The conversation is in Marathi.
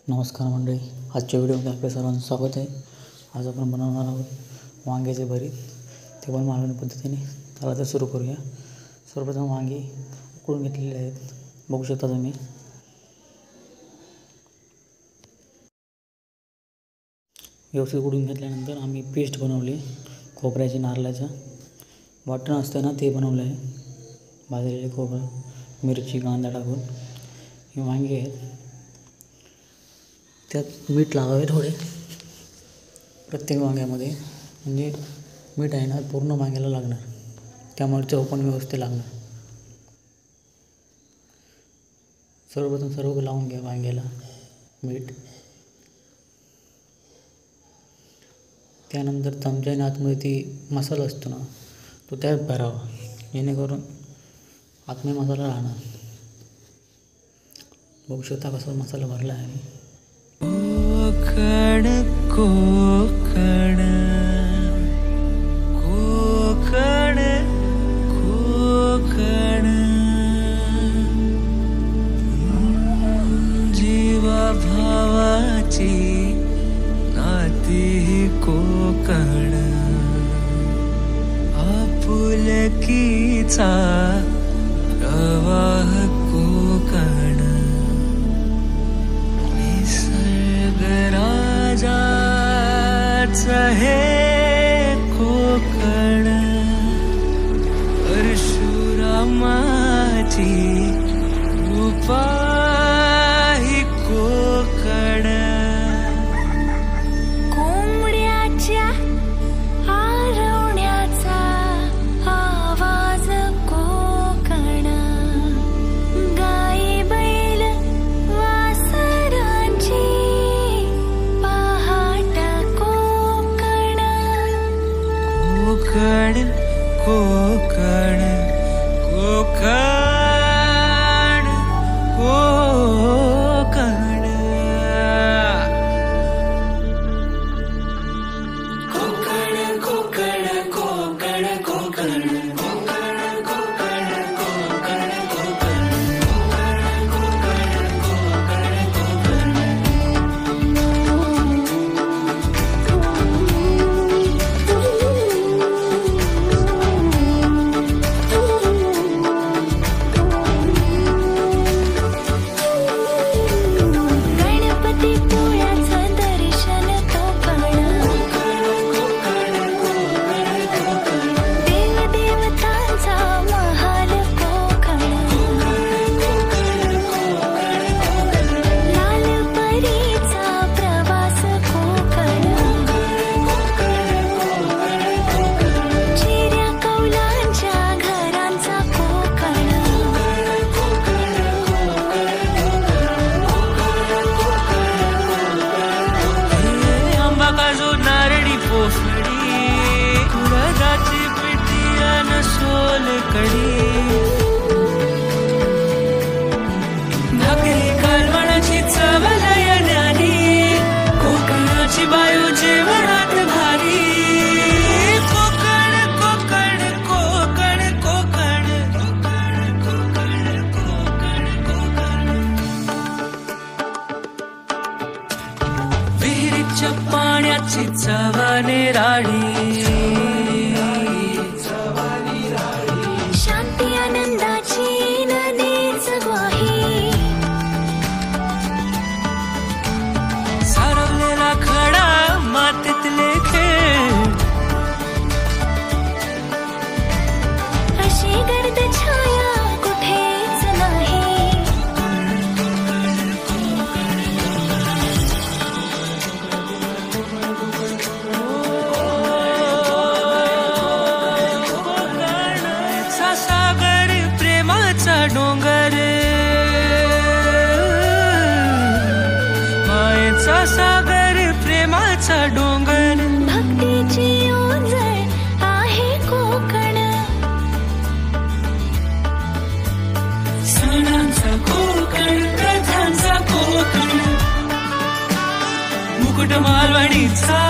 नमस्कार मंडळी, आजच्या व्हिडिओमध्ये आपल्या सर्वांचं स्वागत आहे. आज आपण बनवणार आहोत वांग्याचे भरीत, ते पण मालवणी पद्धतीने. चला तर सुरू करूया. सर्वप्रथम वांगी उकळून घेतलेले आहेत, बघू शकता तुम्ही. व्यवस्थित उकळून घेतल्यानंतर आम्ही पेस्ट बनवली खोबऱ्याची, नारळाचं वाटण असतं ना, ते बनवलं आहे. भाजलेले खोबरं, मिरची, कांदा टाकून हे वांगी आहेत. त्यात मीठ लावावे थोडे प्रत्येक वांग्यामध्ये, म्हणजे मीठ आहे ना पूर्ण वांग्याला लागणार, त्यामुळे चव पण व्यवस्थित लागणार. सर्वप्रथम सर्व लावून घ्या वांग्याला मीठ. त्यानंतर चमच्याने आतमध्ये ती मसाला असतो ना, तो त्यात भरावा, जेणेकरून आतमध्ये मसाला राहणार. बघू शकता कसा मसाला भरला आहे. कोकण कोकण कोकण कोकण जीवा भावाची नाती कोकण, आपुलकीचा प्रवाह कोकण, राजाच हे कोकण, परशुरामाची कृपा ही कोकण, कोंबड्याच्या आरवण्याचा आवाज कोकण, गाई बैल वासरांची कोकण कोकण कोकण कोकण कोकण कोकण कोकण तुळजाची पिठी अन सोलकढी, भाकरी कालवणाची चव लयण्यानी, कोकणाची बायू जेवणात भारी. कोकण कोकण कोकण कोकण कोकण कोकण कोकण, विहिरीच्या पाण्याची चव निराळी, शांती आनंदाची नदीच ग्वाही, सारवलेला खडा मातीतले खेळ, अशी गर्द छाया कुठेच नाही. सागर प्रेमाचा डोंगर, मायेचा सागर प्रेमाचा डोंगर, भक्तीची ओंजळ आहे कोकण, सणांचा कोकण, प्रथांचा कोकण, मुकुट मालवणीचा